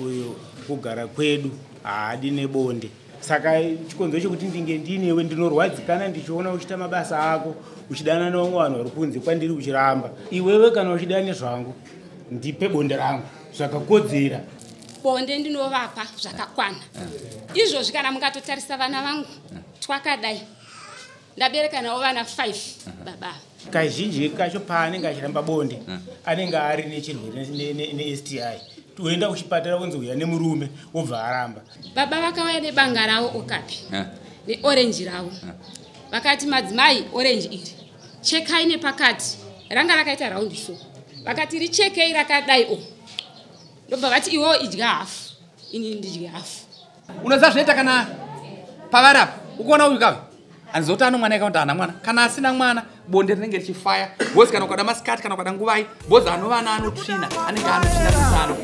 uyo kugara kwedu haadi nebonde. Saka chikonzo chekuti ndinge ndinewe ndinorwadzikana ndichiona uchita mabasa ako uchidana nevamwe vanhu vari kunze kwandiri uchiramba. Iwewe kana uchida nezvangu ndipe bonde rangu zvakakodzera. Bonde ndinovapa zvakakwana. Izvozvi kana mukatotarisa vana vangu twakadai ndabereka nawo vana 5 baba. Kazhinji kacho paanenge achiramba bonde anenge ari nechirwere neSTI. Tuenda kuchipatara kunzi uya nemurume wobva aramba. Baba vakauya nebanga ravo okapi neorenji ravo vakati madzimai orenji iri chekai nepakati ranga rakaita raundi so vakati richekei rakadai o ndobva vati iwo idya hafu ini ndidya hafu. Unoziva zvinoita kana pavarapa ukuona uyu kava anizotano mwana yakaunda ana mwana kana asina mwana bonde rinenge richifaya bozi kana ukada masikati kana ukada nguvai bozi anovana anotsvina anenge anotsvina sisano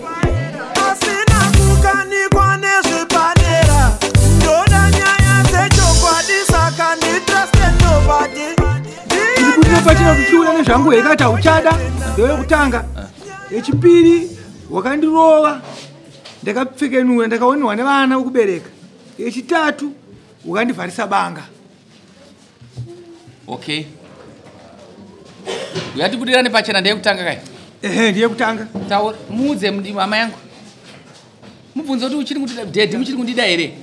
asina kukanikwa nezvepadera ndoda nyaya dzechokwadi saka nditrust nobody ndikutopachira kuchiuya nezvangu yekati hauchada ndeyekutanga yechipiri wakandirova ndakapfekenura ndakaonwa nevana ukubereka yechitatu wakandivharisa banga. Okay. Uyatibudira nepachena ndeyekutanga kai? Ehe ndeyekutanga. Taura muudze mama yangu. Mubvunze kuti uchiri kundida dedi muchiri kundida here?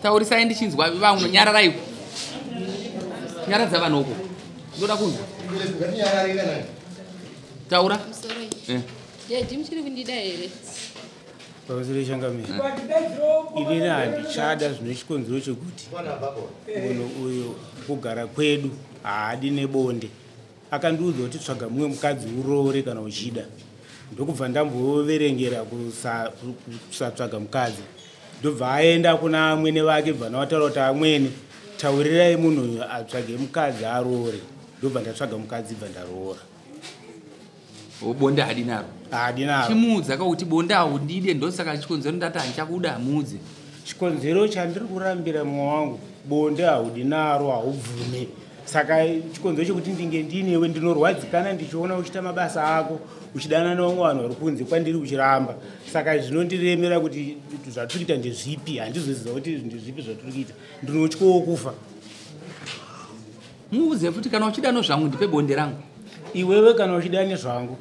Taurisai ndichinzwa vamwe nyararai. Nyaradza vanhu uko. Ndoda kunzwa. Taura. Dedi muchiri kundida here? Pavasire changamira. Inini handichada zvine chikonzero chekuti uyo kugara kwedu haadi nebonde. Akandiudza kuti tsvaga mumwe mukadzi uroore kana uchida. Ndokubva ndamboverengera kusatsvaga mukadzi. Ndobva aenda kuna amwene vake bva navataura kuti amwene taurirai munhu uyu atsvage mukadzi aroore. Ndobva ndatsvaga mukadzi bva ndaroora. Bonde hadi naro. Hadi naro. Chimuudza kuti bonde haundide ndosaka chikonzero ndati handichakuda mudze. Chikonzero chandiri kurambira mwoyo wangu bonde haudi naro haubvume. Saka chikonzero chekuti ndinge ndinewe ndinorwadzikana ndichiona uchita mabasa ako uchidana nevamwe vanhu vari kunze kwandiri uchiramba. Saka zvinondiremera kuti zvatiri kuita ndezvipi handizoziva kuti ndezvipi zvatiri kuita ndinotyowo kufa. Muudze futi kana uchida nezvangu ndipe bonde rangu. Iwewe kana uchida nezvangu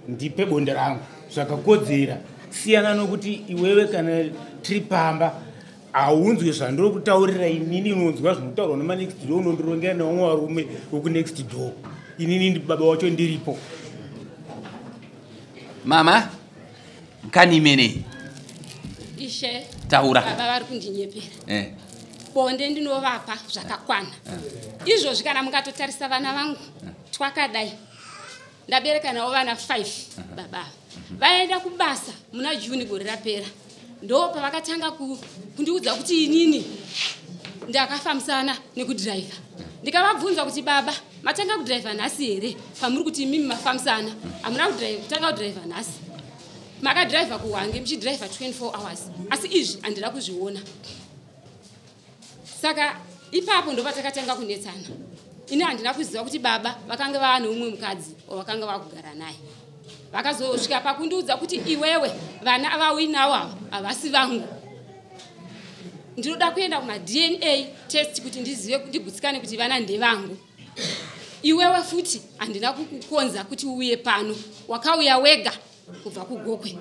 ndipe bonde rangu zvakakodzera. Siyana nokuti iwewe kana tiri pamba haunzwi zvandiri kutaurira inini unonzwa zvinotaurwa nemanext door unondirongera nevamwe varume vekunext door. Inini baba wacho ndiripo. Mama kanimene Ishe taura baba vari kundinyepera. Bonde ndinovapa zvakakwana. Izvozvi kana mukatotarisa vana vangu twakadai ndabereka nawo vana 5 baba. Vaenda kubasa muna Juni gore rapera. Ndo pavakatanga kundiudza kuti inini ndakafambisana nekudriver. Ndikavabvunza kuti baba matanga kudriver nhasi here pamuri kuti mimi mafambisana amuna kutanga kudriver nhasi. Makadriver kuwange muchidriver 24 hours. Asi izvi handina kuzviona. Saka ipapo ndo patakatanga kunetsana. Ini handina kuziva kuti baba vakanga vava neumwe mukadzi wakanga vakugara naye. Vakazosvika pakundiudza kuti iwewe vana avauyi nawo ava havasi vangu. Ndinoda kuenda kuma DNA test kuti ndizive ndigutsikane kuti vana ndevangu. Iwewe futi handina kukukonza kuti uye pano wakauya wega kubva kuGokwe.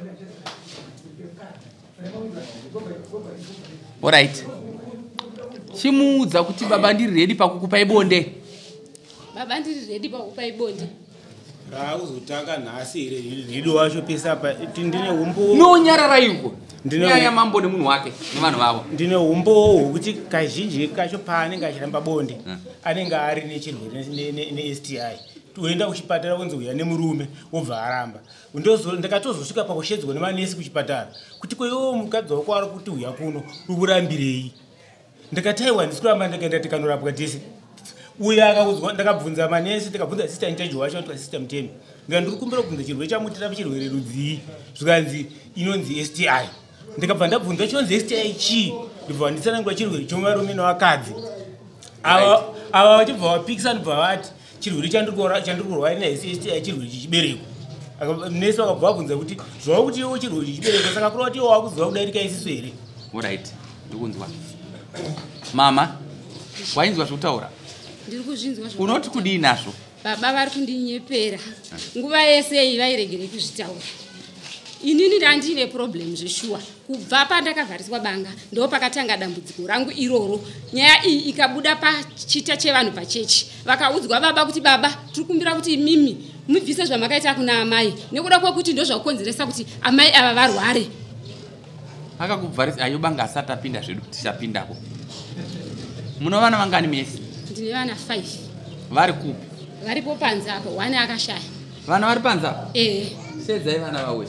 Alright. Chimuudza kuti baba ndiri ready pakukupa ibonde. Baba ndiri ready pakukupa ibonde. Uzotanga nhasi here rido wacho pesa apa ndine umbo nonyarara iko ndine mambo nemunhu wake nevanhu vavo ndine umbo hwekuti kazhinji kacho paanenge achiramba bonde anenge ari nechirwere neSTI. Tuenda kuchipatara kunzi uya nemurume wobva aramba. Ndakatozosvika pakushedzwa nemanesi kuchipatara kuti kwewo mukadzi wako ari kuti uya kuno ukurambirei. Ndakataiwa ndisikuramba ndakaenda tikanorapwa tese. Uya akaudzwa ndakabvunza manesi ndikabvunza assistant judge wacho kuti assistant mutemi ndiri kumbira kubvunza chirwere chamutira chirwere rudzii zvikanzi inonzi STI. Ndikabva ndabvunza chonzi STI chi ndibva nditsanangura chirwere chovarume nevakadzi. Ava vachibva vapikisa ndibva vati chirwere chandiri kurwara naye STI chirwere chechibereko. nesi vakabva vabvunza kuti zvava kuti iwo chirwere chibereko saka kurova kuti iwo wakuziva kudarika isisu here. Alright, ndikunzwa. Mama, wainzwa zvokutaura? Ndiri kuzvinzwa. Unoti kudii nazvo? Baba vari kundinyepera nguva yese iyi vairegere kuzvitaura. Inini ndandine problem zveshuwa. Kubva pandakavhariswa banga ndo pakatanga dambudziko rangu iroro. Nyaya iyi ikabuda pachita chevanhu pachechi. Vakaudzwa baba kuti baba tiri kumbira kuti mimi mubvise zvamakaita kuna amai nekuda kwekuti ndo zvakukonzeresa kuti amai ava varware. Akakubvarisa ayo banga asati apinda zvedu tichapindapo. Muno vana vangani mese? Ndine vana 5. Vari kupi? Varipo panze apo, 1 akashaya. Vana vari panze apo? Sedzai vana vawe.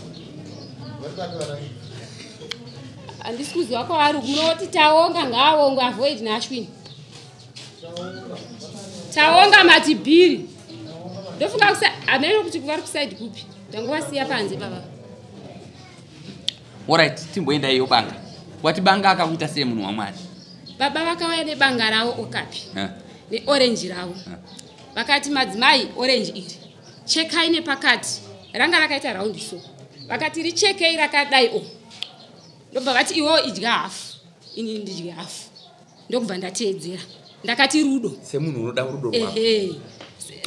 Handisi kuzwa kwavari munoti taonga ngaawongo avoid naashwini. Taonga matibhiri. Ndofunga amene kuti vari kuside kupi. Ndangowasiya panze baba. Alright, timboenda iyo banga. Wati banga akakuita sei munhu waMwari? Baba vakauya nebanga ravo okapi. Neorenji ravo. Vakati madzimai orange iri. Chekai nepakati. Ranga rakaita raundi so. Vakati richekei rakadai o. Ndobva vati iwo idya hafu. Ini ndidya hafu. Ndokubva ndateedzera. Ndakati rudo. Semunhu unoda rudo rwako.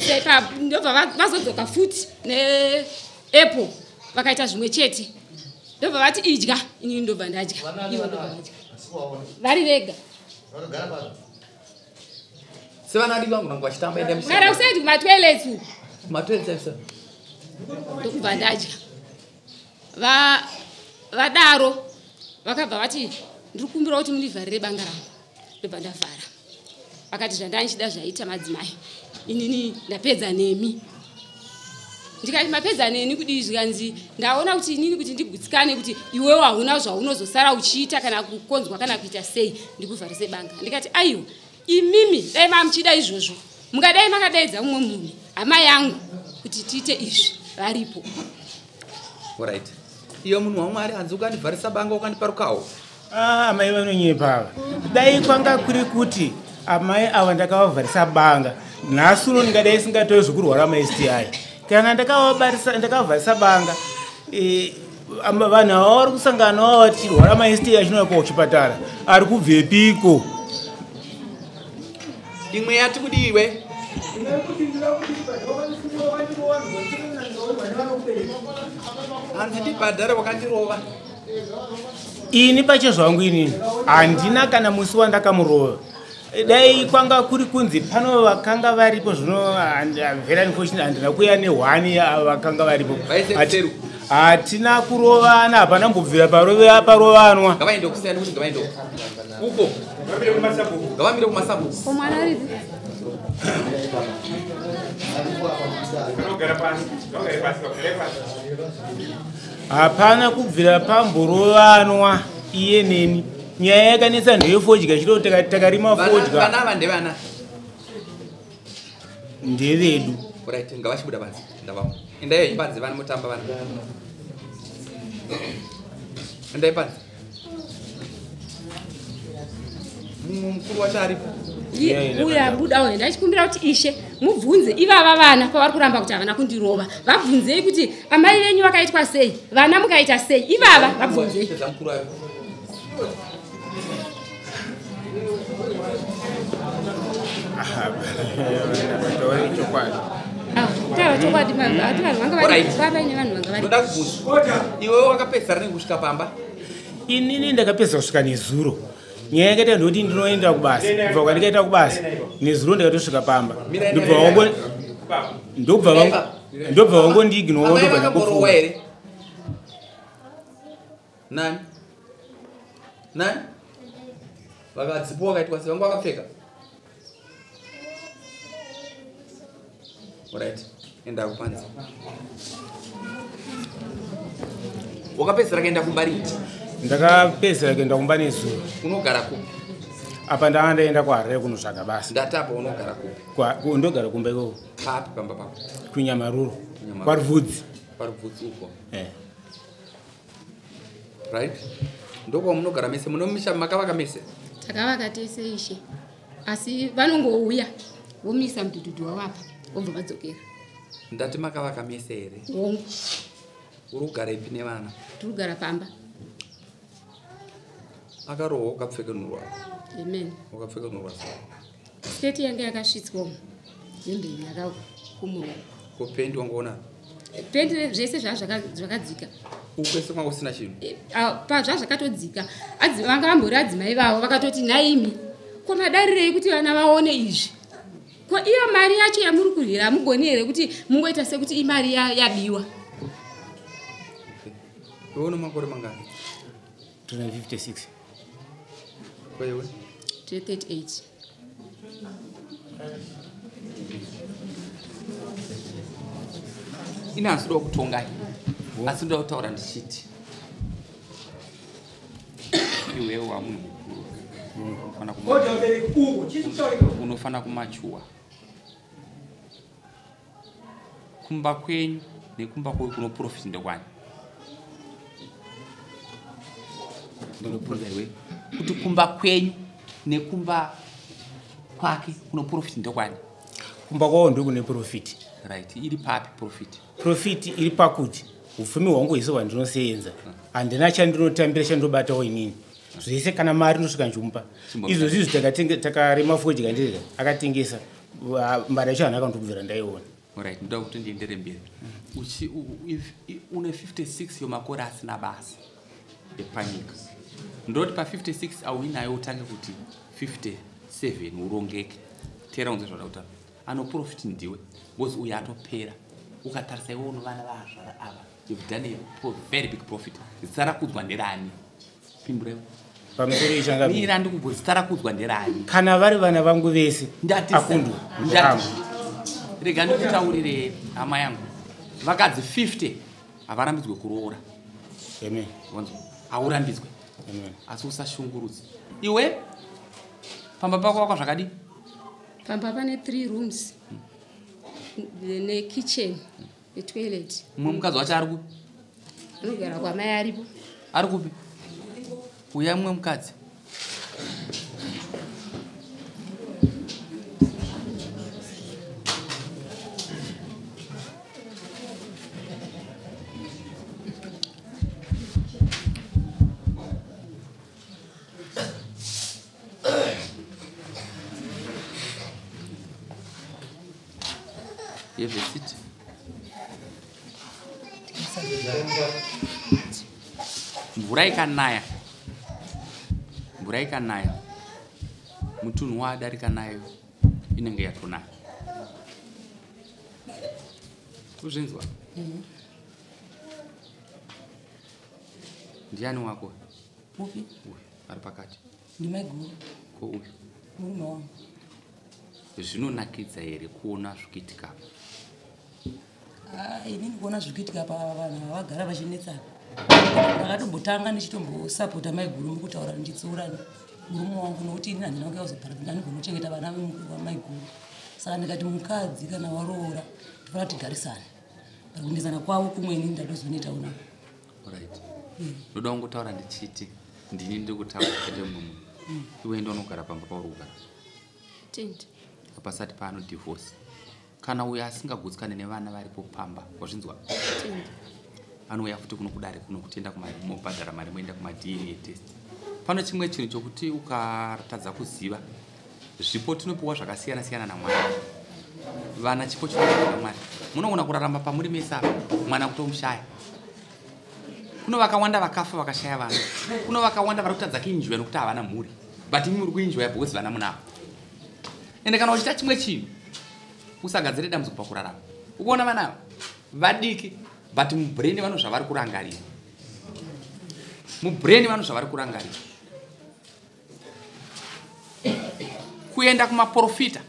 Seka ndobva vazodzoka futi neapple. Vakaita zvimwe chete. Ndobva vati idya. Ini ndobva ndadya. Ivo ndobva vadya. Vari vega. Sevana adi vangu nangu vachitamba enda mshaka. Kara usaidi kumatoilets. Matoilets sir. Ndokubva ndadya. Vadaro vakabva vati ndiri kumbira kuti munivharire banga rangu. Ndobva ndavhara. Vakati zvandanchida zvaita madzimai. Inini ndapedza nemi. Ndikati mapedza neni kudii zvikanzi ndaona kuti inini kuti ndigutsikane kuti iwewo hauna zvaunozosara uchiita kana kukonzwa kana kuita sei ndikuvharise banga. Ndikati aiwa imimi dai mamuchida izvozvo mungadai makadaidza mumwe munhu amai yangu kuti tiite izvi varipo. Alright. Iyo munhu waMwari hanzi ukandivharisa banga ukandipa rukawo. Amai vanonyepa ava. Dai kwanga kuri kuti amai ava ndakavavharisa banga nhasi uno ndingadai singatoi zvokurwara maSTI. Kana ndakavharisa banga vanhu ava vari kusanganawo vachirwara maSTI achinoda kuchipatara ari kubvepiko? Imwe yati kudiwe. Hanzi ndibhadhara wakandirova. Ini pache zvangu inini handina kana musi wandakamurova. Dai kwanga kuri kunzi pano vakanga varipo zvino very unfortunate handina kuya ne1 vakanga varipo. Hatina kurovana hapana mbobvira parovanwa. Ngavaende kusiyana kuti ngavaende uko. Ngavamire kumasambu. Omwana ripi? Hapana kubvira pamborovanwa iye neni. Nyaya yakanetsa ndeyefodya chiro takarima fodya. Vana ava ndevana. Ndevedu. Alright, ngavachibuda panze. Ndavamu. Endai panze vana mutamba vana. Endai panze. Mukuru wacho aripo. Uya buda wenda achikumbira kuti ishe mubvunze ivava vana pavari kuramba kuti havana kundirova. Vabvunzei kuti amai venyu vakaitwa sei? Vana mukaita sei? Ivava vabvunzei. Taura chokwadi ati vanhu vanga vaine vanhu vanga vari. Ndoda kubvunza. Iwewe wakapedzera nekusvika pamba? Inini ndakapedza kusvika nezuro. Nyaya yakaita ndoti ndinoenda kubasa. Kubva kwandikaita kubasa nezuro ndakatosvika pamba. Ndobva vangu ndiignore ndobva ndakufunga. Nani? Nani? Vakadzipo wakaitwa sei? Vangu vakapfeka? Alright. Enda kupanze. Wakapedzera kaenda kumbari? Ndakapedzera kaenda kumba nezuro. Unogara kupi? Apa ndaenda kuHarare kunotsvaga basa. Ndatapa unogara kupi? Ndogara kumba ikoko. Papi pamba papa? Kunyamaruru. Paruvhudzi. Paruvhudzi uko. Right? Ndoko munogara mese munomisha makavaka mese? Takavaka tese ishe. Asi vanongouya vomisa mudhudhudhu wavapa vobva vadzokera. ndati makavaka mese here wongu uri kugara ipi nevana tirikugara pamba akarohwa ukapfeka nhurwa amen ukapfeka nhurwa sketi yange yakasvitswawo hembe yakakumurwa kupendi wangoona pendi zvese zvakadzika ukwese kwanga usina chinhu zvazvakatodzika vanga vambori adzimai vavo vakatoti naimi kwamadarirei kuti vana vaone izvi ko iyo mari yacho yamuri kuryira hamugoni here kuti mungoita sekuti imari yabiwa iwone makore mangani 256 kwaiwe 238 ine hasidoda kutongai asi ndoda kutaura ndichiti iwewe wamunhu mukuru unofana kumachuwa kumba kwenyu nekumba kwe kunoprofiti ndekwani ndinoprofita iwe kuti kumba kwenyu nekumba kwake kunoprofiti ndekwani kumba kwawo ndokune profiti right iri papi profiti iri pakuti upfumi hwangu hwese hwandinosevenza handina chandinotambira chandinobatawo inini zvese kana mari ndosvika njupa izvo zvizvi takarema fodya kandirega akatengesa mari yacho hana akandobvira ndaiona right ndoda kuti ndiendere mberi une 56 yomakore asina basa epanyika ndoti pa56 auinayo utange kuti 57 urongeke tera unze zvoda kutaura anoprofiti ndiwe because uyu atopera ukatarisa iwe unovana vazvara ava you've done a very big profit zitsara kudzwa nderani pimburewo pamusoro ichanga ndikubvunza zitsara kudzwa nderani kana vari vana vangu vese ndati rega ndikutaurire hama yangu vakadzi 50 havarambidzwe kuroora amen haurambidzwe amen asi usashungurudze iwe pamba pako waka zvakadi pamba pane 3 rooms nekitchen netoilet mumwe mukadzi wacho ari kupi anogara kwamai aripo ari kupi uya mumwe mukadzi yevhesiti mvura ikanaya mutunhu waadarika nayo inenge yatonaya kuzvinzwa ndiani wako upi ari pakati ndimaiguru ko uyu murume wangu zvinonakidza here kuona zvikiitika inini kuona zvikiitika pavanhu vagara vachinetsana vakatombotanga ndichitombosapota maiguru mukutaura ndichitsiurani murume wangu nokuti inini handina kunge kuzogara ndanigona kuchengeta vana vemukuru wamaiguru saka ndikati mukadzi kana waroora tofanira kuti tigarisane pakuendesana kwavo kumwe inini ndatozonoitawo navo right ndoda kungotaura ndichiti ndini ndiri kutaura kete mumwe iwe ndonogara pamba pauri kugara tent pasati paano divorce kana uyo asingagutsikane nevana varipo pamba wazvinzwa anouya futi kuno kudare kuno kutienda kumobhadhara mari moenda kumadna test pano chimwe chinhu chokuti ukatadza kuziva zvipo tinopiwa zvakasiyana siyana namwari vana chipo chinopiwa namwari munogona kurarama pamuri mese apa mwana kutomushaya kuno vakawanda vakafa vakashaya vana kuno vakawanda vari kutadza kuinjwa nokuti havana mhuri but imi muri kuinjwa because vana munavo ende kana uchiita chimwe chinhu usagadzire dambudziko pakurarama ukuona vanava vadiki but mubrain vano zvavari kurangarira kuenda kumaprofita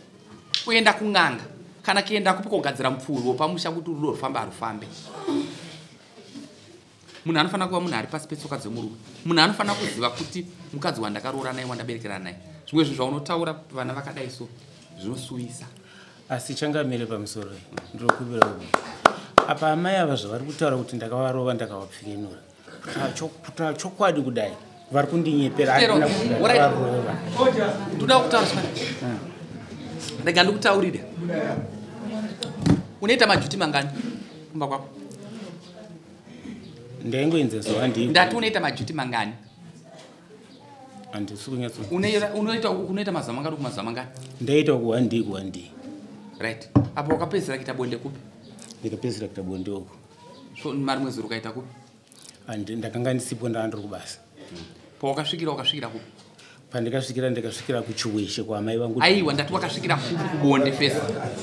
kuenda kung'anga kana kuenda kupi kogadzira mupfuri wopamusha kuti rudo rufambe harufambe munhu anofanira kuva munhu ari pasi petsoka dzemurume munhu anofanira kuziva kuti mukadzi wandakaroora naye wandaberekera naye zvimwe zvinhu zvaunotaura vana vakadai so zvinosuvisa asi changamire pamusoro ndinokuvira uku apa amai ava zvavari kutaura kuti ndakavarova ndakavapfikenura kuta chokwadi kudai vari kundinyepera avarova ndoda kutaura rega ndikutaurire unoita majuti mangani kumba kwako? Ndaingoenza so handi. Ndati unoita majuti mangani? Andisi kunyatso. Unoita mazama ngari kumazama ngani? Ndaita ku handi. Right. Apo wakapedzera kuita bonde kupi? Ndikapedzera kuita bonde uko. So mari mwezi ukaita kupi? Ndakanga ndisipo ndandiri kubasa. Po wakasvikira kupi? Ndikasvikira kuchiweshe kwa mai vangu. Aiwa ndati wakasvikira kubonde first.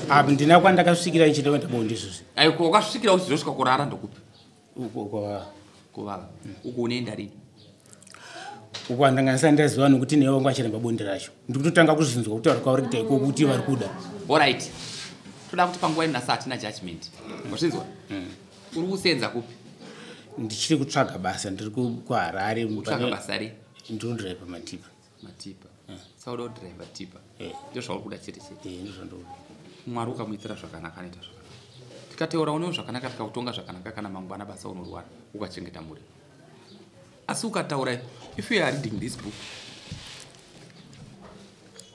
Apo ndina kwandakasvikira nchinde kwenda bonde izvozvi. Aiwa ko wakasvikira uchizosvika kurara ndokupi? Uko kwa uko unoenda rini? Uko andangasa ndaziva nokuti newe wangu achiremba bonde racho. Ndikutotanga kuzvinzwa kutaura kwauri kuita iko kuti vari kuda. All right. Toda kuti panguva ino nasa hatina judgment. Wazvinzwa? Uri kusenza kupi? Ndichiri kutsvaga basa ndiri kuHarare. Kutsvaga basa ri? Ndinodhiraivha matipa. Sauda kudhiraivha tipa. Ndizvo zvauri kuda chete chete. Ndizvo zvandoda. Mwari ukamuitira zvakanaka anoita zvakanaka. Tikateura unewo zvakanaka tikautonga zvakanaka kana mangwana basa unorwara ukachengeta mhuri. Asi ukataura if you are reading this book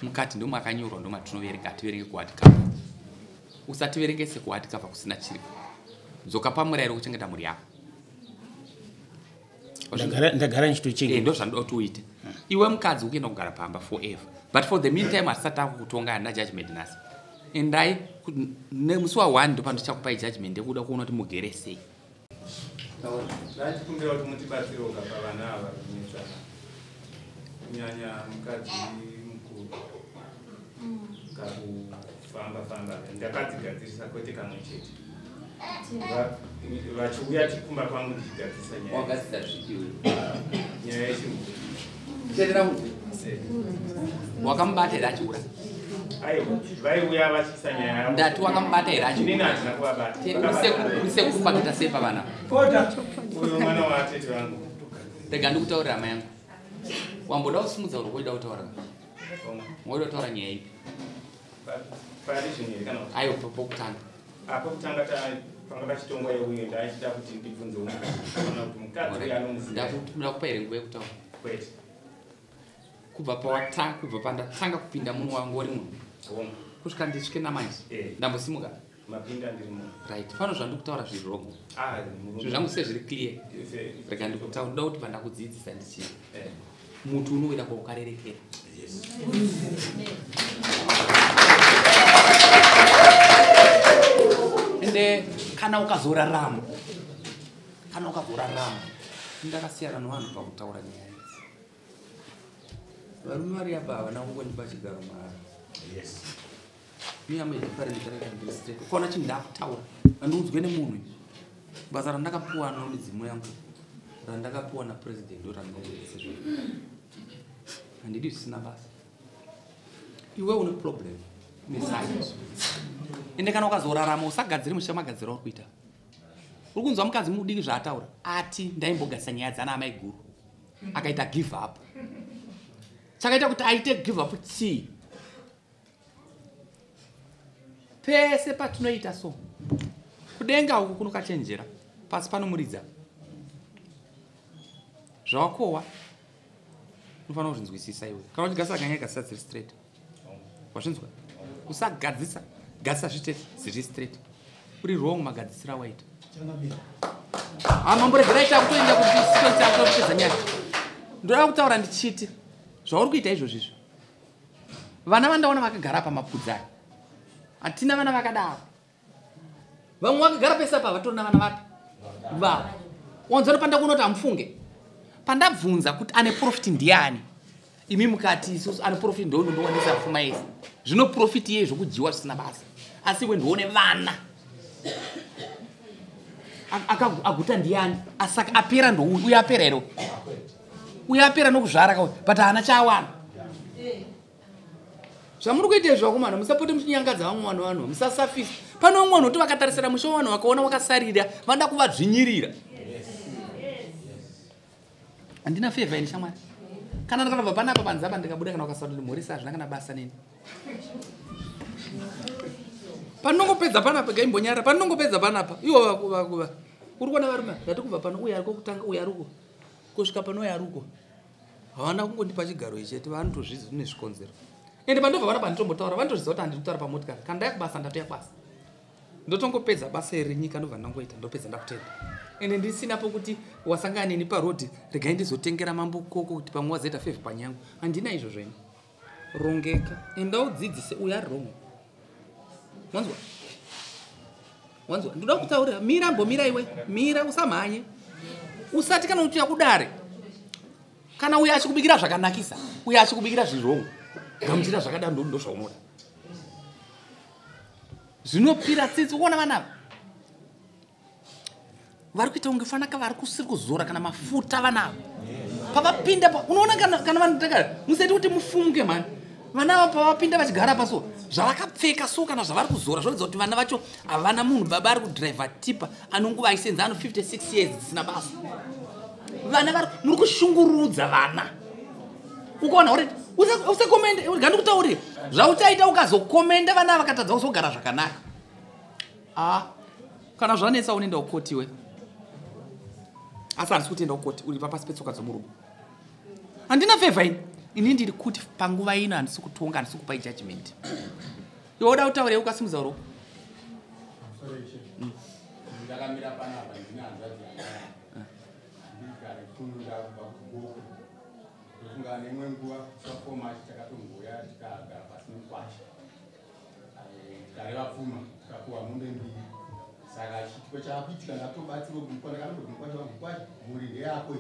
mukati ndomwe akanyorwa ndomwe atinoverenga ativerenge kuhard cover. Usativerenge sekuhard cover kusina chiri. Dzoka pamurayiro kuchengeta mhuri yako. Ndagara nchitochengeta. Ndo zvanoda kuti uite. Iwe mukadzi ukienda kugara pamba forever. But for the meantime asati akukutonga hana judgment nasi. Endai nemusi wa1 ndo pandichakupai judgment yekuda kuona kuti mugere sei. Ndachikumbira kuti mutibatsirewo pavana ava kunetsana. Kunyanya mukadzi mukuru. Kakufamba ndakadzigadzirisa kwete kamwe chete. Vachiuya tikumba pangu ndichigadzirisa nyaya. Wagadzirisa zvikiwe. Nyaya yechirungu. Tendera kuti wakamubata here achiura. Aiwa, vaiuya vachisa nyaya. Ndati wakamubata here achiura. Inini hatina kuvabata. Kusekuru pakita sei pavana. Uyo mwana waatete vangu. Rega ndikutaurira mai yangu. Wamboda kusimudza uri kuida kutaura. Ngoda kutaura nyaya ipi? Pari zvinyeri kana kuti. Aiwa pokutanga. Apo kutanga panga pachitongwa yeuyo ndachida kuti ndibvunze kuona kuti mukadzi uyo anomuziva. Ndakupa here nguva yekutaura. Kwete. Kubva pandatanga kupinda munhu wangu uri munhu. Kusvika ndisvike namanje. Ndambosimuka. Mapinda ndiri munhu. Right. Pano zvandikutaura zviri wrong. Zvinhu zvangu se zviri clear. Rega ndikutaura ndoda kuti pandakudzidzisa ndichii. Mutu unoida kwaukarerekera. Ende kana ukazorarama. Ndakasiyana nevanhu pakutaura nyaya. Varume vari apa havana kungondipa chigaro mara. Me am a different administrator. Kona chinhu ndakutaura handiudzwe nemunhu. Basa randakapiwa nedzimu yangu randakapiwa napresident ndo randinoita zvinhu. Handidi zvisina basa. Iwe une problem nescience. Ende kana ukazorarama usagadzire mushamagadziro uri kuita. Uri kunzwa mukadzi mudiki zvaataura ati ndaimbogadzisa nyaya dzana amai guru akaita give up. Chakaita kuti aite give up chii? Pese patinoita so kudenga uku kunokachenjera pasi panomuridza zvawakohwa unofanira kuzvinzwisisa iwe kana uchigadzisa kanyaya gadzisa dziri straight wazvinzwa usagadzisa gadzisa zviri straight uri wrong magadzisira awaita mamboregera ita kutoenda kupedza nyaya ndoda kutaura ndichiti zvauri kuita izvozvo izvo vana vandaona vakagara pamapfudzai hatina vana vakadaro vamwe vakagara pese apa vatori navana vapi va wanzano pandakunoti hamufunge pandabvunza kuti ane profiti ndiani imi mukati isusu ane profiti ndondowanisa pfuma yese zvino profiti yezvo kudyiwa zvisina basa asi iwe ndione vana aguta ndiani asaka apera ndouyu uye apera here uye apera nokuzvara kauti but haana chaawana zvamuri kuita izvo vakomana musapote muchinyangadza vamwe vanhu vanhu musasafisa pano vamwe vanhu kuti vakatarisira musho vanhu vakaona wakasarira vanoda kuvadzvinyirira handina fevha ini shamwari kana ndakabva panapa panzapa ndikabuda kana wakasarira mhorisa hazvina kana basa neni panongopedza panapa gaimbonyara panongopedza panapa iwo vakuva uri kuona varume ndati kubva pano uye ariko kutanga uye ariko kusvika pano uye ariko havana kungondipa chigaro ichete vanotozvizi zvine zvikonzero ende pandobva vanapa nditombotaura vanotozviziva kuti handiri kutaura pamotikari kana ndaya kubasa ndatoya basa ndotongopedza basa renyika ndobva ndangoita ndopedza ndakutenda ende ndisina pokuti wasangana neni parodi regai ndizotengera mambo koko kuti pamwe wazoita favor panyangu handina izvo zvene rongeka enda udzidzise uyu ari rongo wanzwa ndoda kutaurira mira mbomira iwe mira usamhanye usati kana uchiya kudare kana uyo achikubikira zvakanakisa uyo achikubikira zvirongo gamuchira zvakada ndo zvaunoda zvinopira tsitsi uona vanava vari kuita unge fanaka vari kusiri kuzora kana mafuta vanava pavapinda unoona kana vanotagara musaiti kuti mufunge mani vanava pavapinda vachigara paso zvavakapfeka so kana zvavari kuzora zvoredza kuti vana vacho havana munhu baba ari kudhiraivha tipa anonguva aisenza ano 56 years dzisina basa vana vari muri kushungurudza vana ukaona uri usakomende gandikutaurira zvautaita ukazokomenda vana vakatadza kuzogara zvakanaka kana zvanetsa unoenda kukotiwe asi handisi kutoenda kukoti uri papasi petsoka dzomurume handina favor ini ndiri kuti panguva ino handisi kutonga handisi kupa judgment iwe uda kutaurei ukasimudza uroko ndakamira panapa ndine hanzvadzi ndofunga nemwe nguva twafoma takatomboya tikagara pasi nemukwasha tikareva pfuma tikapuwa mombe mbiri saka chitiko chaakuitika ndatobatsirwa kumukwana kandomukwasha wamukwasha mhuri ndeyako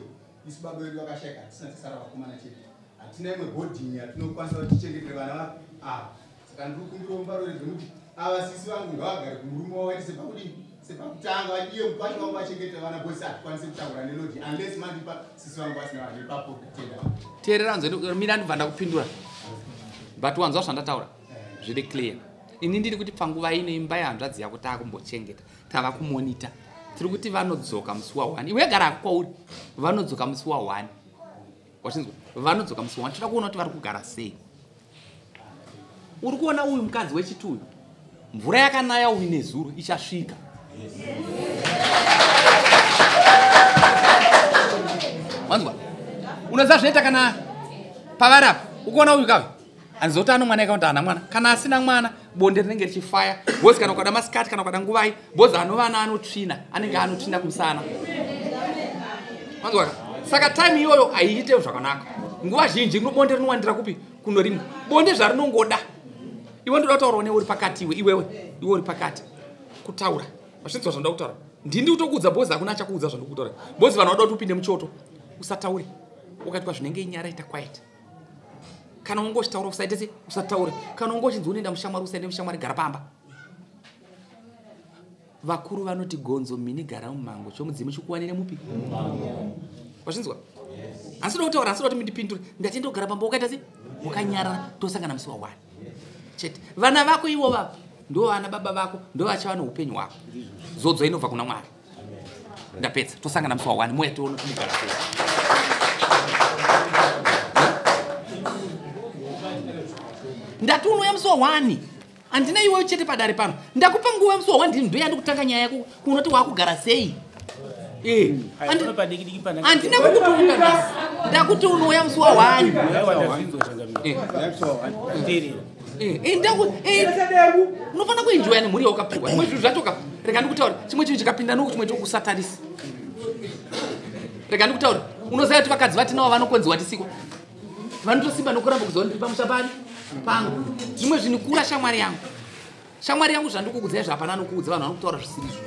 isu baba vedu vakashayika hatisina tisara vakomana chete hatina imwe bhodhingi yatinokwanisa kuti tichengetere vana vako saka ndiri kundiromba roredze kuti ava sisi vangu ngavagare kumurume wawaitise pakudii sepakutanga iye mukwasha wangu vachengetera vana bosi hatikwanisi kutaura nelodi unless mandipa sisi vangu vasina vanhu ipapo kutenda teerera mina ndibva ndakupindura but wanzwa zvandataura zviri clear ini ndiri kuti panguva ino imba yehanzvadzi yako taakumbochengeta tava kumonita tiri kuti vanodzoka musi wa1 iwe gara kwauri vanodzoka musi wa1 wachinzwa vanodzoka musi wa1 tinoda kuona kuti vari kugara sei uri kuona uyu mukadzi wechituyu mvura yakanaya uyu nezuro ichasvika wanzwa unoziva zvinoita kana pavarapa ukuona uyu kave handizoti ano mwana yakaunti hana mwana kana asina mwana bonde rinenge richifaya bozi kana ukada masikati kana ukada nguvai bozi anovana anotsvina anenge anotsvina kumusana wanzwa saka time iyoyo haiite zvakanaka nguva zhinji bonde rinowandira kupi kuno rimwe bonde zvarinongoda iwe ndoda kutaurawo newe uri pakati iwe uri pakati kutaura vachinzwa zvandoda kutaura ndindi kutokuudza bozi hakuna achakuudza zvandokutaura bozi vanhu vada kuti upinde muchoto usataure ukati kwazvinenge inyara ita quiet kana unge uchitaura usaite se usataure kana unge uchinzi unoenda mushamwari usaende mushamwari gara pamba vakuru vanoti gonzo mini gara mumango chomudzimu chikuwanire mupi vachinzwa handisi da kutaura handisi da kuti mindipindure ndatenda kugara pamba ukaita se ukanyarara tosangana musi wa1 chete vana vako ivo vavo ndo vana baba vako ndo vachava neupenyu hwako zodzo inobva kuna mwari ndapedza tosangana musi wa1 moya tione kumugara sei ndati unouya musi wa1 handina iwewo chete padare pano ndakupa nguva yemusi wa1 ndini ndoya ndikutanga nyaya yako kunoti wakugara sei handina kukutunga ndakuti unouya musi wa1 unofanira kuenjoya nemhuri yaukapirwa chimwe zvinhu zvatoka rega ndikutaura chimwe chinhu chikapinda noku chimwe chokusatarisa rega ndikutaura unoziva kuti vakadzi vatinavo vanokonziwa tisikwa vanotosimba nokuramba kuziva ndiri pamusha pari pangu zvimwe zvinhu kura shamwari yangu zvandikukudzai zvapana anokuudza vanhu vanokutaura zvisirizvo